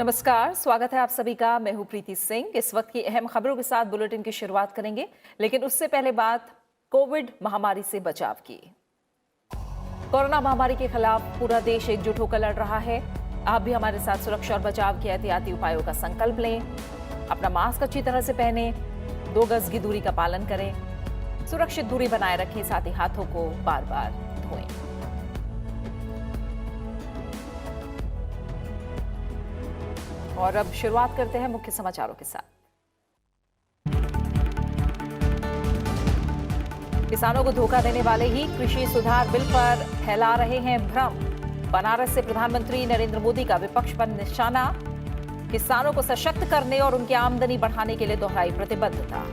नमस्कार, स्वागत है आप सभी का। मैं हूं प्रीति सिंह। इस वक्त की अहम खबरों के साथ बुलेटिन की शुरुआत करेंगे, लेकिन उससे पहले बात कोविड महामारी से बचाव की। कोरोना महामारी के खिलाफ पूरा देश एकजुट होकर लड़ रहा है। आप भी हमारे साथ सुरक्षा और बचाव के एहतियाती उपायों का संकल्प लें। अपना मास्क अच्छी तरह से पहने, 2 गज की दूरी का पालन करें, सुरक्षित दूरी बनाए रखें, साथ ही हाथों को बार बार धोएं। और अब शुरुआत करते हैं मुख्य समाचारों के साथ। किसानों को धोखा देने वाले ही कृषि सुधार बिल पर फैला रहे हैं भ्रम। बनारस से प्रधानमंत्री नरेंद्र मोदी का विपक्ष पर निशाना। किसानों को सशक्त करने और उनकी आमदनी बढ़ाने के लिए दोहराई प्रतिबद्धता।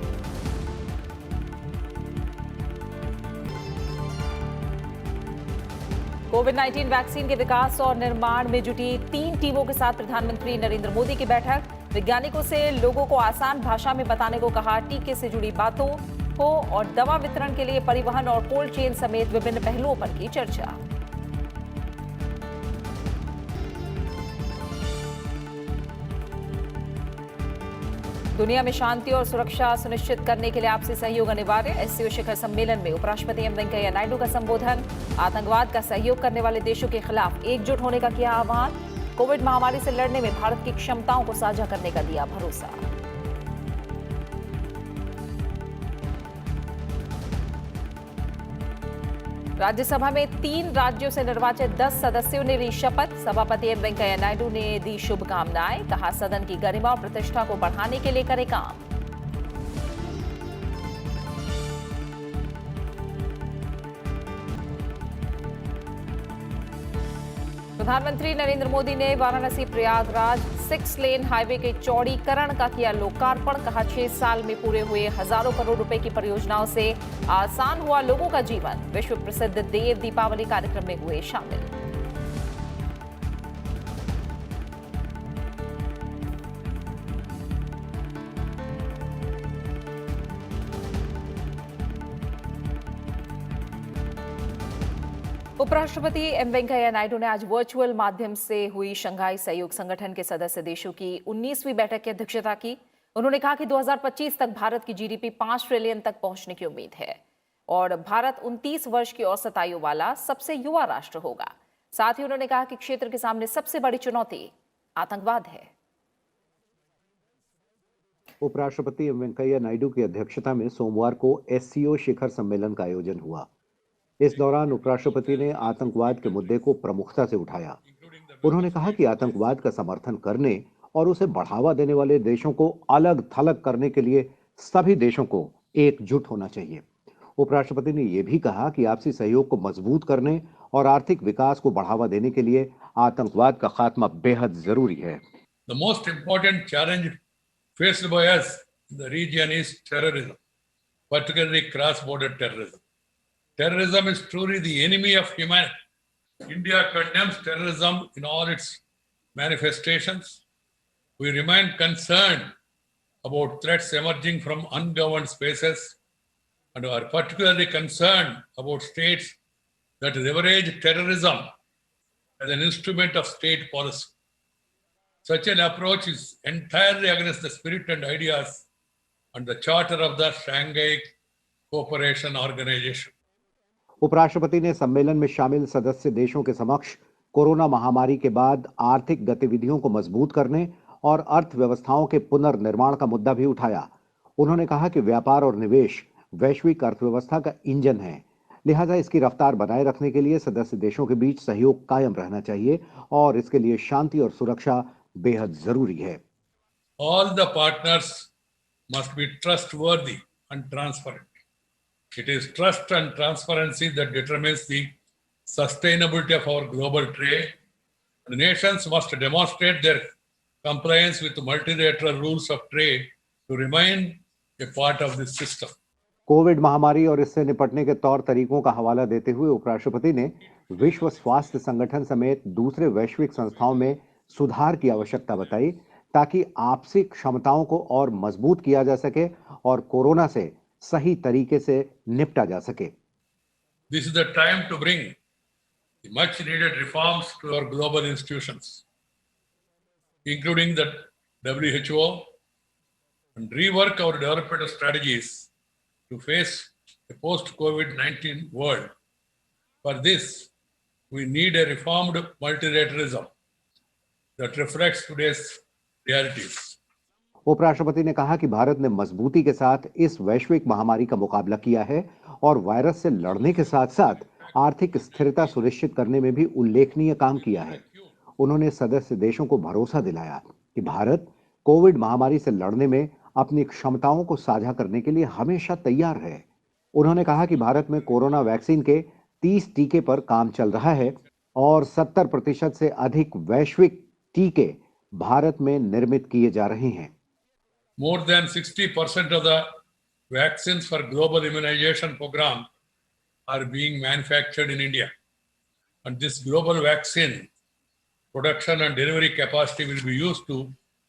कोविड-19 वैक्सीन के विकास और निर्माण में जुटी 3 टीमों के साथ प्रधानमंत्री नरेंद्र मोदी की बैठक। वैज्ञानिकों से लोगों को आसान भाषा में बताने को कहा। टीके से जुड़ी बातों को और दवा वितरण के लिए परिवहन और कोल्ड चेन समेत विभिन्न पहलुओं पर की चर्चा। दुनिया में शांति और सुरक्षा सुनिश्चित करने के लिए आपसी सहयोग अनिवार्य। एससीओ शिखर सम्मेलन में उपराष्ट्रपति एम वेंकैया नायडू का संबोधन। आतंकवाद का सहयोग करने वाले देशों के खिलाफ एकजुट होने का किया आह्वान। कोविड महामारी से लड़ने में भारत की क्षमताओं को साझा करने का दिया भरोसा। राज्यसभा में 3 राज्यों से निर्वाचित 10 सदस्यों ने ली शपथ। सभापति एम वेंकैया नायडू ने दी शुभकामनाएं। कहा, सदन की गरिमा और प्रतिष्ठा को बढ़ाने के लिए करे काम। प्रधानमंत्री नरेंद्र मोदी ने वाराणसी प्रयागराज 6 लेन हाईवे के चौड़ीकरण का किया लोकार्पण। कहा, 6 साल में पूरे हुए हजारों करोड़ रुपए की परियोजनाओं से आसान हुआ लोगों का जीवन। विश्व प्रसिद्ध देव दीपावली कार्यक्रम में हुए शामिल। उपराष्ट्रपति एम वेंकैया नायडू ने आज वर्चुअल माध्यम से हुई शंघाई सहयोग संगठन के सदस्य देशों की 19वीं बैठक की अध्यक्षता की। उन्होंने कहा कि 2025 तक भारत की जीडीपी 5 ट्रिलियन तक पहुंचने की उम्मीद है और भारत 29 वर्ष की औसत आयु वाला सबसे युवा राष्ट्र होगा। साथ ही उन्होंने कहा कि क्षेत्र के सामने सबसे बड़ी चुनौती आतंकवाद है। उपराष्ट्रपति एम वेंकैया नायडू की अध्यक्षता में सोमवार को एससीओ शिखर सम्मेलन का आयोजन हुआ। इस दौरान उपराष्ट्रपति ने आतंकवाद के मुद्दे को प्रमुखता से उठाया। उन्होंने कहा कि आतंकवाद का समर्थन करने और उसे बढ़ावा देने वाले देशों को अलग थलग करने के लिए सभी देशों को एकजुट होना चाहिए। उपराष्ट्रपति ने यह भी कहा कि आपसी सहयोग को मजबूत करने और आर्थिक विकास को बढ़ावा देने के लिए आतंकवाद का खात्मा बेहद जरूरी है। The most important challenge faced by us in the region is terrorism, particularly cross-border terrorism. Terrorism is truly the enemy of humanity. India condemns terrorism in all its manifestations. We remain concerned about threats emerging from ungoverned spaces and are particularly concerned about states that leverage terrorism as an instrument of state policy. Such an approach is entirely against the spirit and ideas and the charter of the Shanghai Cooperation Organization. उपराष्ट्रपति ने सम्मेलन में शामिल सदस्य देशों के समक्ष corona महामारी के बाद आर्थिक गतिविधियों को मजबूत करने और अर्थव्यवस्थाओं के पुनर्निर्माण का मुद्दा भी उठाया। उन्होंने कहा कि व्यापार और निवेश वैश्विक अर्थव्यवस्था का इंजन है, लिहाजा इसकी रफ्तार बनाए रखने के लिए सदस्य देशों के बीच सहयोग कायम रहना चाहिए और इसके लिए शांति और सुरक्षा बेहद जरूरी है। All the partners must be trustworthy and transparent. It is trust and transparency that determines the sustainability of our global trade. The nations must demonstrate their compliance with multilateral rules of trade to remain a part of this system. Covid महामारी और इससे निपटने के तौर तरीकों का हवाला देते हुए उपराष्ट्रपति ने विश्व स्वास्थ्य संगठन समेत दूसरे वैश्विक संस्थाओं में सुधार की आवश्यकता बताई, ताकि आपसी क्षमताओं को और मजबूत किया जा सके और कोरोना से सही तरीके से निपटा जा सके। This is the time to bring the much needed reforms to our global institutions. including the WHO, and rework our development strategies to face a post-COVID-19 world. For this, we need a reformed multilateralism that reflects today's realities. उपराष्ट्रपति ने कहा कि भारत ने मजबूती के साथ इस वैश्विक महामारी का मुकाबला किया है और वायरस से लड़ने के साथ साथ आर्थिक स्थिरता सुनिश्चित करने में भी उल्लेखनीय काम किया है। उन्होंने सदस्य देशों को भरोसा दिलाया कि भारत कोविड महामारी से लड़ने में अपनी क्षमताओं को साझा करने के लिए हमेशा तैयार है। उन्होंने कहा कि भारत में कोरोना वैक्सीन के 30 टीके पर काम चल रहा है और 70% से अधिक वैश्विक टीके भारत में निर्मित किए जा रहे हैं। More than 60% of the vaccines for global immunization program are being manufactured in India. And this global vaccine production and delivery capacity will be used to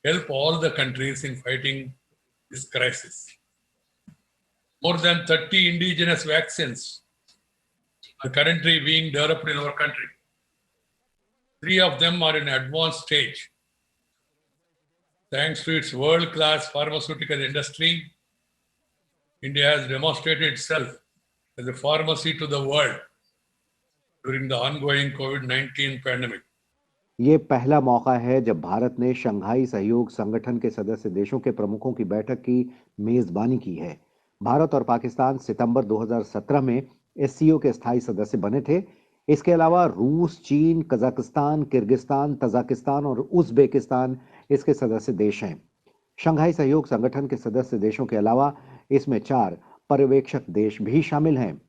help all the countries in fighting this crisis. More than 30 indigenous vaccines are currently being developed in our country. 3 of them are in advanced stage. Thanks to its world-class pharmaceutical industry, India has demonstrated itself as a pharmacy to the world during the ongoing COVID-19 pandemic. ये पहला मौका है जब भारत ने Shanghai सहयोग संगठन के सदस्य देशों के प्रमुखों की बैठक की मेजबानी की है। भारत और पाकिस्तान सितंबर 2017 में एससीओ के स्थायी सदस्य बने थे। इसके अलावा रूस, चीन, कजाकिस्तान, किर्गिस्तान, तजाकिस्तान और उज़्बेकिस्तान इसके सदस्य देश हैं। शंघाई सहयोग संगठन के सदस्य देशों के अलावा इसमें 4 पर्यवेक्षक देश भी शामिल हैं।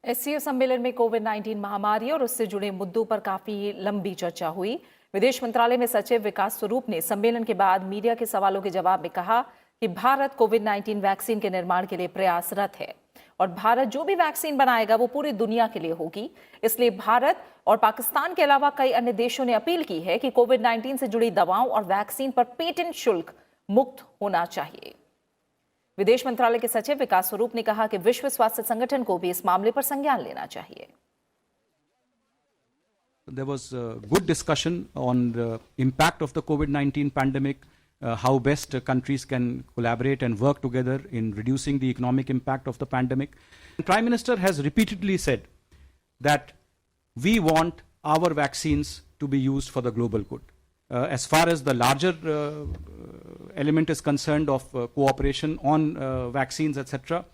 एससीओ सम्मेलन में कोविड-19 महामारी और उससे जुड़े मुद्दों पर काफी लंबी चर्चा हुई। विदेश मंत्रालय में सचिव विकास स्वरूप ने सम्मेलन के बाद मीडिया के सवालों के जवाब में कहा कि भारत कोविड-19 वैक्सीन के निर्माण के लिए प्रयासरत है और भारत जो भी वैक्सीन बनाएगा वो पूरी दुनिया के लिए होगी। इसलिए भारत और पाकिस्तान के अलावा कई अन्य देशों ने अपील की है कि कोविड-19 से जुड़ी दवाओं और वैक्सीन पर पेटेंट शुल्क मुक्त होना चाहिए। विदेश मंत्रालय के सचिव विकास स्वरूप ने कहा कि विश्व स्वास्थ्य संगठन को भी इस मामले पर संज्ञान लेना चाहिए। There was a good discussion on the impact of the COVID-19 pandemic, how best countries can collaborate and work together in reducing the economic impact of the pandemic. The Prime Minister has repeatedly said that we want our vaccines to be used for the global good. As far as the larger element is concerned of cooperation on vaccines, etc.,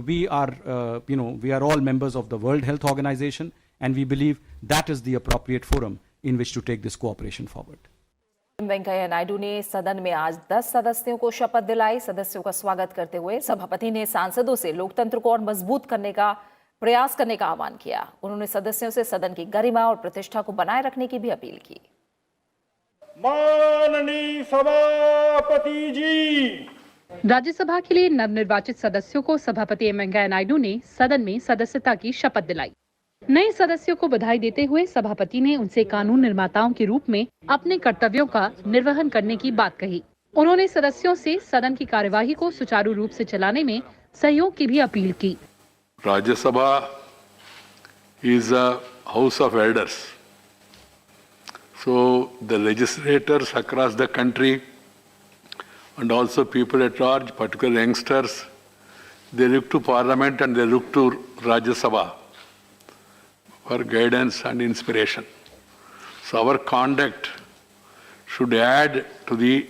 we are all members of the World Health Organization, and we believe that is the appropriate forum in which to take this cooperation forward. Venkaiah Naidu ने सदन में आज 10 सदस्यों को शपथ दिलाई। सदस्यों का स्वागत करते हुए सभापति ने सांसदों से लोकतंत्र को और मजबूत करने का प्रयास करने का आह्वान किया। उन्होंने सदस्यों से सदन की गरिमा और प्रतिष्ठा को बनाए रखने की भी अपील की। माननीय सभापति जी। राज्यसभा के लिए नवनिर्वाचित सदस्यों को सभापति एम वेंकैया नायडू ने सदन में सदस्यता की शपथ दिलाई। नए सदस्यों को बधाई देते हुए सभापति ने उनसे कानून निर्माताओं के रूप में अपने कर्तव्यों का निर्वहन करने की बात कही। उन्होंने सदस्यों से सदन की कार्यवाही को सुचारू रूप से चलाने में सहयोग की भी अपील की। Rajya Sabha is a house of elders. So the legislators across the country and also people at large, particularly youngsters, they look to Parliament and they look to Rajya Sabha for guidance and inspiration. So our conduct should add to the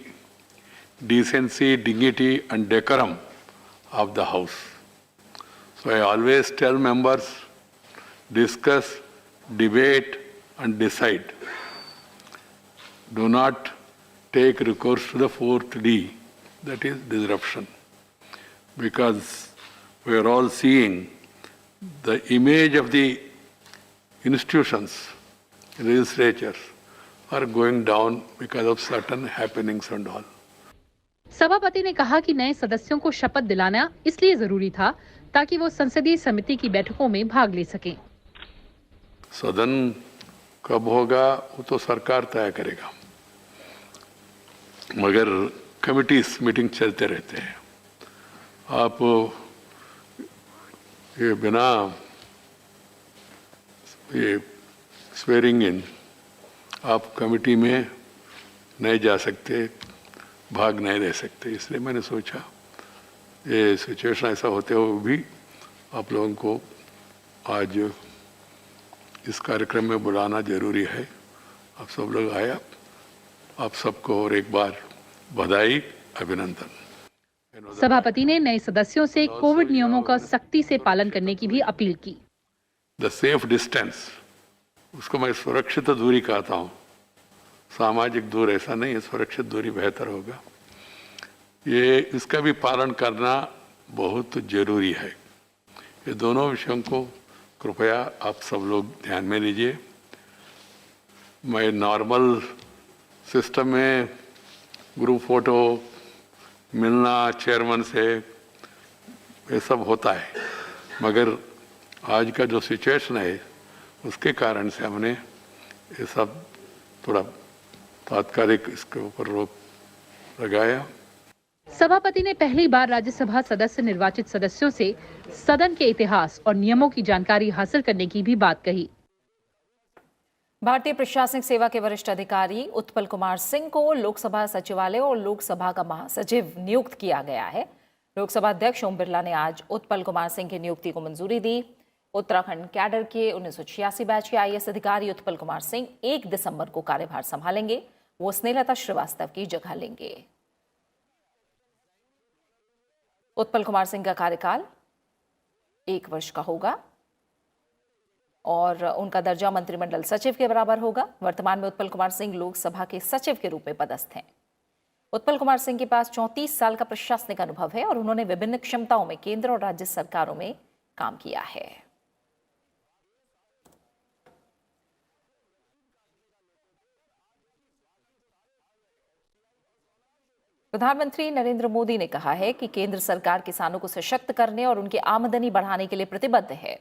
decency, dignity and decorum of the House. So I always tell members, discuss, debate and decide. Do not take recourse to the 4th D, that is disruption. Because we are all seeing the image of the institutions, legislatures, are going down because of certain happenings and all. सभापति ने कहा कि नए सदस्यों को शपथ दिलाना इसलिए जरूरी था ताकि वो संसदीय समिति की बैठकों में भाग ले सकें। सदन कब होगा वो तो सरकार तय करेगा, मगर कमिटीज मीटिंग चलते रहते हैं। आप ये बिना ये स्वेरिंग इन आप कमिटी में नहीं जा सकते, भाग नहीं रह सकते। इसलिए मैंने सोचा ये सिचुएशन ऐसा होते हुए भी आप लोगों को आज इस कार्यक्रम में बुलाना जरूरी है। आप सब लोग आए, आप सबको और एक बार बधाई, अभिनंदन। सभापति ने नए सदस्यों से कोविड नियमों का सख्ती से पालन करने की भी अपील की। द सेफ डिस्टेंस, उसको मैं सुरक्षित दूरी कहता हूँ। सामाजिक दूर ऐसा नहीं है, सुरक्षित दूरी बेहतर होगा। ये इसका भी पालन करना बहुत जरूरी है। ये दोनों विषयों को कृपया आप सब लोग ध्यान में लीजिए। मैं नॉर्मल सिस्टम में ग्रुप फोटो, मिलना चेयरमैन से, ये सब होता है, मगर आज का जो सिचुएशन है उसके कारण से हमने ये सब थोड़ा तात्कालिक इसके ऊपर रोक लगाया। सभापति ने पहली बार राज्यसभा सदस्य निर्वाचित सदस्यों से सदन के इतिहास और नियमों की जानकारी हासिल करने की भी बात कही। भारतीय प्रशासनिक सेवा के वरिष्ठ अधिकारी उत्पल कुमार सिंह को लोकसभा सचिवालय और लोकसभा का महासचिव नियुक्त किया गया है। लोकसभा अध्यक्ष ओम बिरला ने आज उत्पल कुमार सिंह की नियुक्ति को मंजूरी दी। उत्तराखंड कैडर के 1986 बैच के आईएएस अधिकारी उत्पल कुमार सिंह 1 दिसंबर को कार्यभार संभालेंगे। वो स्नेहलता श्रीवास्तव की जगह लेंगे। उत्पल कुमार सिंह का कार्यकाल 1 वर्ष का होगा और उनका दर्जा मंत्रिमंडल सचिव के बराबर होगा। वर्तमान में उत्पल कुमार सिंह लोकसभा के सचिव के रूप में पदस्थ हैं। उत्पल कुमार सिंह के पास 34 साल का प्रशासनिक अनुभव है और उन्होंने विभिन्न क्षमताओं में केंद्र और राज्य सरकारों में काम किया है। प्रधानमंत्री नरेंद्र मोदी ने कहा है कि केंद्र सरकार किसानों को सशक्त करने और उनकी आमदनी बढ़ाने के लिए प्रतिबद्ध है।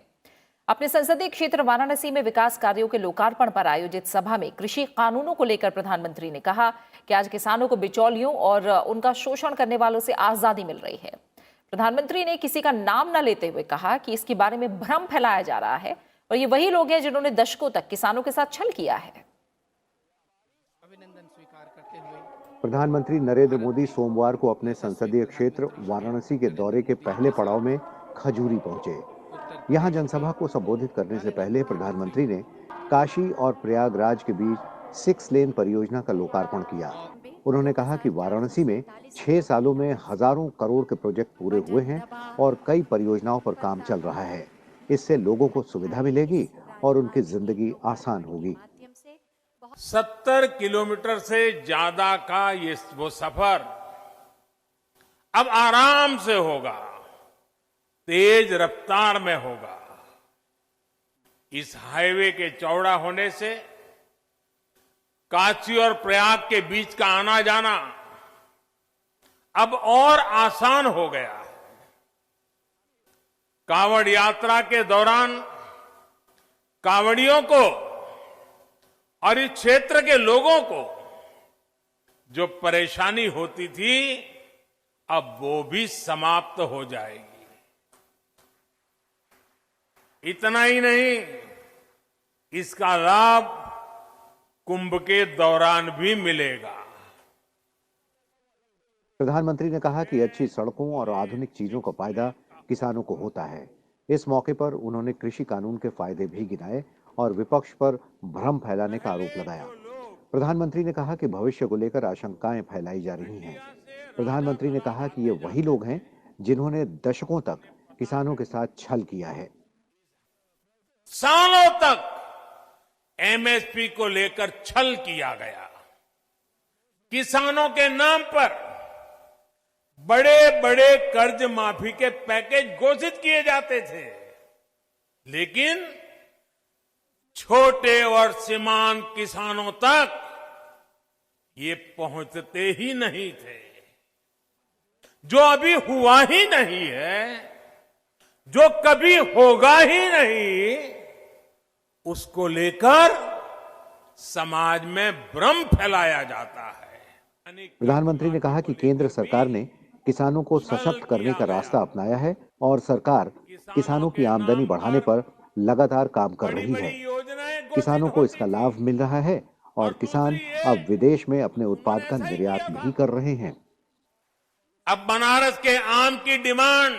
अपने संसदीय क्षेत्र वाराणसी में विकास कार्यों के लोकार्पण पर आयोजित सभा में कृषि कानूनों को लेकर प्रधानमंत्री ने कहा कि आज किसानों को बिचौलियों और उनका शोषण करने वालों से आजादी मिल रही है। प्रधानमंत्री ने किसी का नाम न लेते हुए कहा कि इसके बारे में भ्रम फैलाया जा रहा है और ये वही लोग हैं जिन्होंने दशकों तक किसानों के साथ छल किया है। प्रधानमंत्री नरेंद्र मोदी सोमवार को अपने संसदीय क्षेत्र वाराणसी के दौरे के पहले पड़ाव में खजूरी पहुंचे। यहां जनसभा को संबोधित करने से पहले प्रधानमंत्री ने काशी और प्रयागराज के बीच 6 लेन परियोजना का लोकार्पण किया। उन्होंने कहा कि वाराणसी में 6 सालों में हजारों करोड़ के प्रोजेक्ट पूरे हुए हैं और कई परियोजनाओं पर काम चल रहा है। इससे लोगों को सुविधा मिलेगी और उनकी जिंदगी आसान होगी। 70 किलोमीटर से ज्यादा का ये वो सफर अब आराम से होगा, तेज रफ्तार में होगा। इस हाईवे के चौड़ा होने से काशी और प्रयाग के बीच का आना जाना अब और आसान हो गया है। कांवड़ यात्रा के दौरान कांवड़ियों को और इस क्षेत्र के लोगों को जो परेशानी होती थी, अब वो भी समाप्त हो जाएगी। इतना ही नहीं, इसका लाभ कुंभ के दौरान भी मिलेगा। प्रधानमंत्री ने कहा कि अच्छी सड़कों और आधुनिक चीजों का फायदा किसानों को होता है। इस मौके पर उन्होंने कृषि कानून के फायदे भी गिनाए और विपक्ष पर भ्रम फैलाने का आरोप लगाया। प्रधानमंत्री ने कहा कि भविष्य को लेकर आशंकाएं फैलाई जा रही हैं। प्रधानमंत्री ने कहा कि ये वही लोग हैं जिन्होंने दशकों तक किसानों के साथ छल किया है। सालों तक एमएसपी को लेकर छल किया गया। किसानों के नाम पर बड़े बड़े कर्ज माफी के पैकेज घोषित किए जाते थे, लेकिन छोटे और सीमांत किसानों तक ये पहुंचते ही नहीं थे। जो अभी हुआ ही नहीं है, जो कभी होगा ही नहीं, उसको लेकर समाज में भ्रम फैलाया जाता है। प्रधानमंत्री ने कहा कि केंद्र सरकार ने किसानों को सशक्त करने का रास्ता अपनाया है और सरकार किसानों की आमदनी बढ़ाने पर लगातार काम कर रही है। किसानों को इसका लाभ मिल रहा है और किसान अब विदेश में अपने उत्पाद का निर्यात भी कर रहे हैं। अब बनारस के आम की डिमांड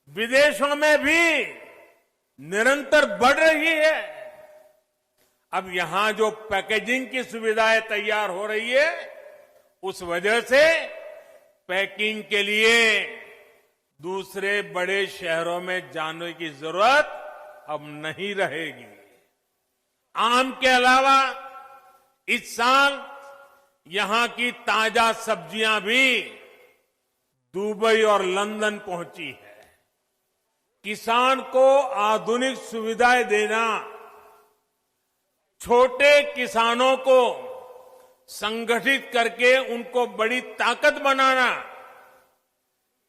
विदेशों में भी निरंतर बढ़ रही है। अब यहां जो पैकेजिंग की सुविधाएं तैयार हो रही है, उस वजह से पैकिंग के लिए दूसरे बड़े शहरों में जाने की जरूरत अब नहीं रहेगी। आम के अलावा इस साल यहां की ताजा सब्जियां भी दुबई और लंदन पहुंची है। किसान को आधुनिक सुविधाएं देना, छोटे किसानों को संगठित करके उनको बड़ी ताकत बनाना,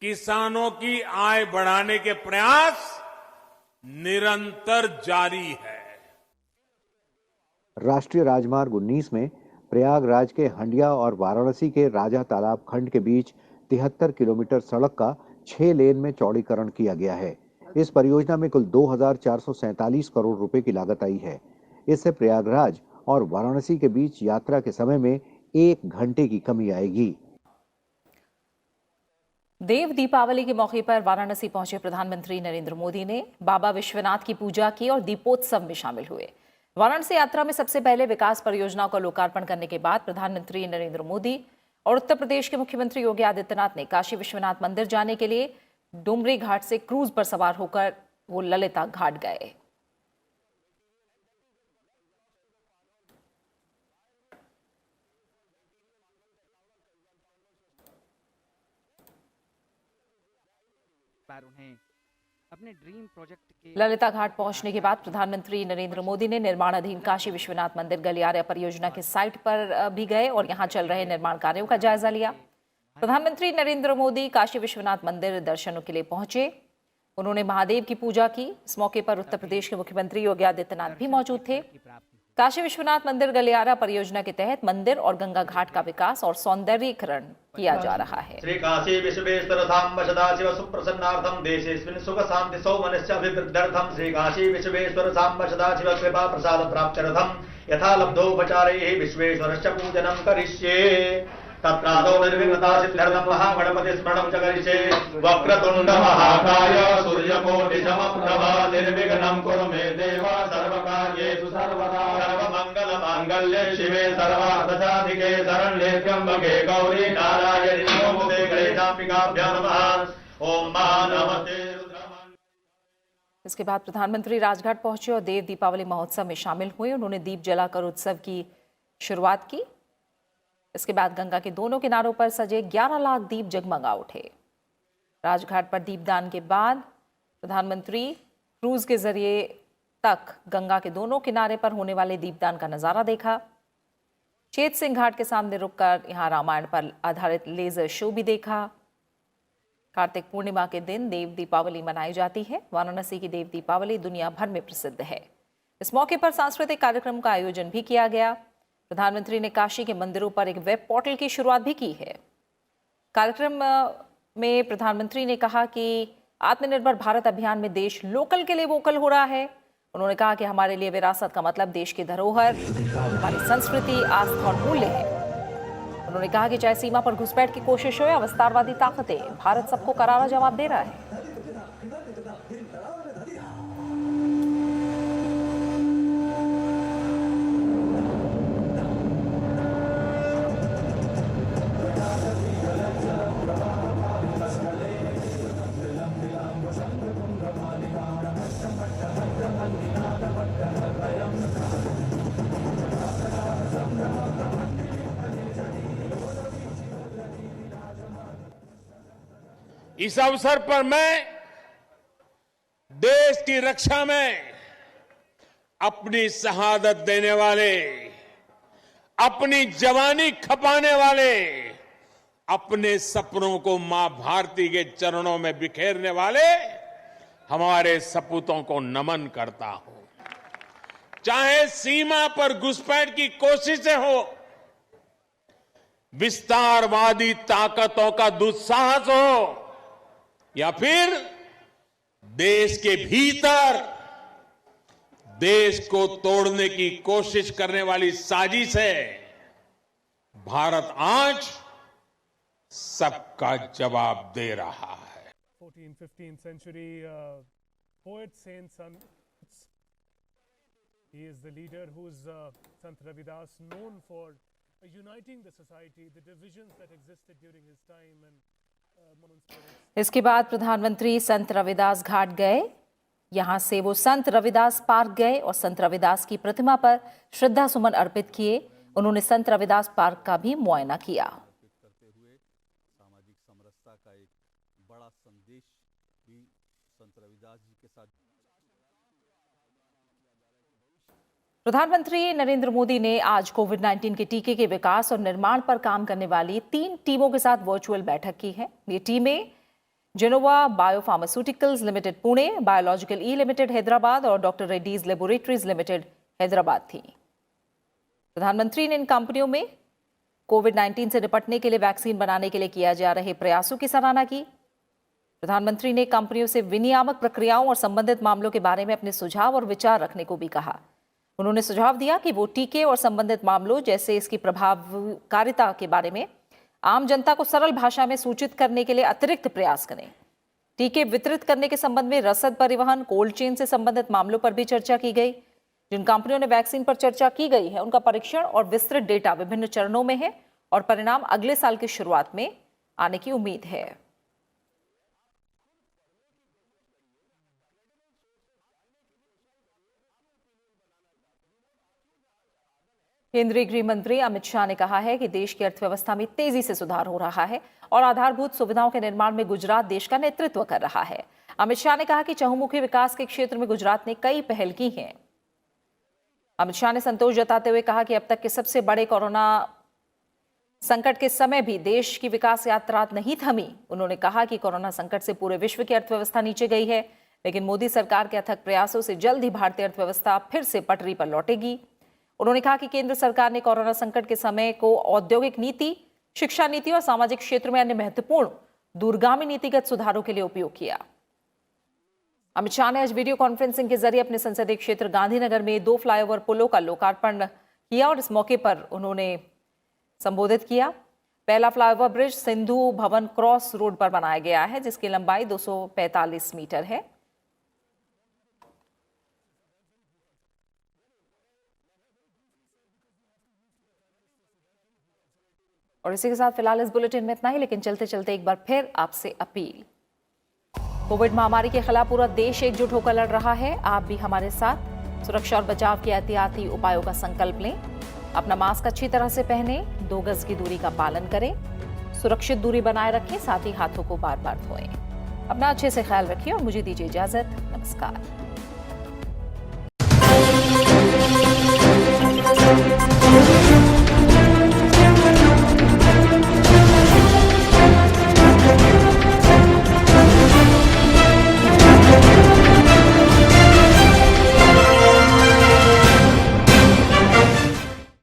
किसानों की आय बढ़ाने के प्रयास निरंतर जारी है। राष्ट्रीय राजमार्ग 19 में प्रयागराज के हंडिया और वाराणसी के राजा तालाब खंड के बीच 73 किलोमीटर सड़क का 6 लेन में चौड़ीकरण किया गया है। इस परियोजना में कुल 2,447 करोड़ रुपए की लागत आई है। इससे प्रयागराज और वाराणसी के बीच यात्रा के समय में 1 घंटे की कमी आएगी। देव दीपावली के मौके पर वाराणसी पहुंचे प्रधानमंत्री नरेंद्र मोदी ने बाबा विश्वनाथ की पूजा की और दीपोत्सव में शामिल हुए। वाराणसी यात्रा में सबसे पहले विकास परियोजनाओं का लोकार्पण करने के बाद प्रधानमंत्री नरेंद्र मोदी और उत्तर प्रदेश के मुख्यमंत्री योगी आदित्यनाथ ने काशी विश्वनाथ मंदिर जाने के लिए डुमरी घाट से क्रूज पर सवार होकर वो ललिता घाट गए। उन्हें अपने ड्रीम प्रोजेक्ट के ललिता घाट पहुंचने के बाद प्रधानमंत्री नरेंद्र मोदी ने निर्माणाधीन काशी विश्वनाथ मंदिर गलियारा परियोजना के साइट पर भी गए और यहां चल रहे निर्माण कार्यों का जायजा लिया। प्रधानमंत्री नरेंद्र मोदी काशी विश्वनाथ मंदिर दर्शनों के लिए पहुंचे। उन्होंने महादेव की पूजा की। इस मौके पर उत्तर प्रदेश के मुख्यमंत्री योगी आदित्यनाथ भी मौजूद थे। काशी विश्वनाथ मंदिर गलियारा परियोजना के तहत मंदिर और गंगा घाट का विकास और सौंदर्यीकरण किया जा रहा है। श्री काशी विश्वेश्वर धाम सदाशिव सुप्रसन्नार्थम देशेस्मिन् सुख शांति सौमनस्य अभिवृद्ध्यर्थम श्री काशी विश्वेश्वर धाम सदाशिव कृपा प्रसाद प्राप्त्यर्थम यथा लब्धोपचारैः विश्वेश्वरस्य पूजनं करिष्ये। तत्रादौ निर्विघ्नता सिद्ध्यर्थं महागणपति स्मरणं च करिष्ये। वक्रतुण्ड महाकाय सूर्यकोटि समप्रभा निर्विघ्नं कुरु मे देव सर्वकार्येषु सर्वदा। सर्वमंगल मांगल्ये शिवे सर्वार्थसाधिके शरण्ये त्र्यंबके गौरी नारायणी नमोस्तुते गणेशाम्बिकाभ्यां नमः। ओम नमस्ते। इसके बाद प्रधानमंत्री राजघाट पहुंचे और देव दीपावली महोत्सव में शामिल हुए। उन्होंने दीप जलाकर उत्सव की शुरुआत की। इसके बाद गंगा के दोनों किनारों पर सजे 11 लाख दीप जगमगा उठे। राजघाट पर दीपदान के बाद प्रधानमंत्री क्रूज के जरिए तक गंगा के दोनों किनारे पर होने वाले दीपदान का नजारा देखा। चेत सिंह घाट के सामने रुककर यहां रामायण पर आधारित लेजर शो भी देखा। कार्तिक पूर्णिमा के दिन देव दीपावली मनाई जाती है। वाराणसी की देव दीपावली दुनिया भर में प्रसिद्ध है। इस मौके पर सांस्कृतिक कार्यक्रम का आयोजन भी किया गया। प्रधानमंत्री ने काशी के मंदिरों पर एक वेब पोर्टल की शुरुआत भी की है। कार्यक्रम में प्रधानमंत्री ने कहा कि आत्मनिर्भर भारत अभियान में देश लोकल के लिए वोकल हो रहा है। उन्होंने कहा कि हमारे लिए विरासत का मतलब देश की धरोहर, हमारी संस्कृति, आस्था और मूल्य है। उन्होंने कहा कि चाहे सीमा पर घुसपैठ की कोशिश हो या विस्तारवादी ताकतें, भारत सबको करारा जवाब दे रहा है। इस अवसर पर मैं देश की रक्षा में अपनी शहादत देने वाले, अपनी जवानी खपाने वाले, अपने सपनों को मां भारती के चरणों में बिखेरने वाले हमारे सपूतों को नमन करता हूं। चाहे सीमा पर घुसपैठ की कोशिशें हो, विस्तारवादी ताकतों का दुस्साहस हो, या फिर देश के भीतर देश को तोड़ने की कोशिश करने वाली साजिश है, भारत आज सबका जवाब दे रहा है। 14th-15th century poet Saint Sant. He is the leader who's Sant Ravidas known for uniting the society, the divisions that existed during his time and इसके बाद प्रधानमंत्री संत रविदास घाट गए। यहां से वो संत रविदास पार्क गए और संत रविदास की प्रतिमा पर श्रद्धा सुमन अर्पित किए। उन्होंने संत रविदास पार्क का भी मुआयना किया। सामाजिक समरसता का एक बड़ा संदेश भी संत रविदास जी के साथ। प्रधानमंत्री नरेंद्र मोदी ने आज कोविड-19 के टीके के विकास और निर्माण पर काम करने वाली 3 टीमों के साथ वर्चुअल बैठक की है। ये टीमें Gennova biopharmaceuticals limited Pune, biological E limited Hyderabad और doctor Reddy's laboratories limited Hyderabad थी। प्रधानमंत्री ने इन कंपनियों में कोविड-19 से निपटने के लिए वैक्सीन बनाने के लिए किया जा रहे प्रयासों की सराहना की। प्रधानमंत्री ने कंपनियों से विनियामक प्रक्रियाओं और संबंधित मामलों के बारे में अपने सुझाव और विचार रखने को भी कहा। उन्होंने सुझाव दिया कि वो टीके और संबंधित मामलों जैसे इसकी प्रभावकारिता के बारे में आम जनता को सरल भाषा में सूचित करने के लिए अतिरिक्त प्रयास करें। टीके वितरित करने के संबंध में रसद परिवहन, कोल्ड चेन से संबंधित मामलों पर भी चर्चा की गई। जिन कंपनियों ने वैक्सीन पर चर्चा की गई है उनका परीक्षण और विस्तृत डेटा विभिन्न चरणों में है और परिणाम अगले साल की शुरुआत में आने की उम्मीद है। केंद्रीय गृह मंत्री अमित शाह ने कहा है कि देश की अर्थव्यवस्था में तेजी से सुधार हो रहा है और आधारभूत सुविधाओं के निर्माण में गुजरात देश का नेतृत्व कर रहा है। अमित शाह ने कहा कि चहुमुखी विकास के क्षेत्र में गुजरात ने कई पहल की हैं। अमित शाह ने संतोष जताते हुए कहा कि अब तक के सबसे बड़े कोरोना संकट के समय भी देश की विकास यात्रा नहीं थमी। उन्होंने कहा कि कोरोना संकट से पूरे विश्व की अर्थव्यवस्था नीचे गई है, लेकिन मोदी सरकार के अथक प्रयासों से जल्द ही भारतीय अर्थव्यवस्था फिर से पटरी पर लौटेगी। उन्होंने कहा कि केंद्र सरकार ने कोरोना संकट के समय को औद्योगिक नीति, शिक्षा नीति और सामाजिक क्षेत्र में अन्य महत्वपूर्ण दूरगामी नीतिगत सुधारों के लिए उपयोग किया। अमित शाह ने आज वीडियो कॉन्फ्रेंसिंग के जरिए अपने संसदीय क्षेत्र गांधीनगर में 2 फ्लाईओवर पुलों का लोकार्पण किया और इस मौके पर उन्होंने संबोधित किया। पहला flyover bridge Sindhu Bhavan cross road पर बनाया गया है, जिसकी लंबाई 245 मीटर है। और इसी के साथ फिलहाल इस बुलेटिन में इतना ही, लेकिन चलते चलते एक बार फिर आपसे अपील। कोविड महामारी के खिलाफ पूरा देश एकजुट होकर लड़ रहा है। आप भी हमारे साथ सुरक्षा और बचाव के एहतियाती उपायों का संकल्प लें। अपना मास्क अच्छी तरह से पहने, 2 गज की दूरी का पालन करें, सुरक्षित दूरी बनाए रखें, साथ ही हाथों को बार बार धोएं। अपना अच्छे से ख्याल रखिए और मुझे दीजिए इजाजत। नमस्कार।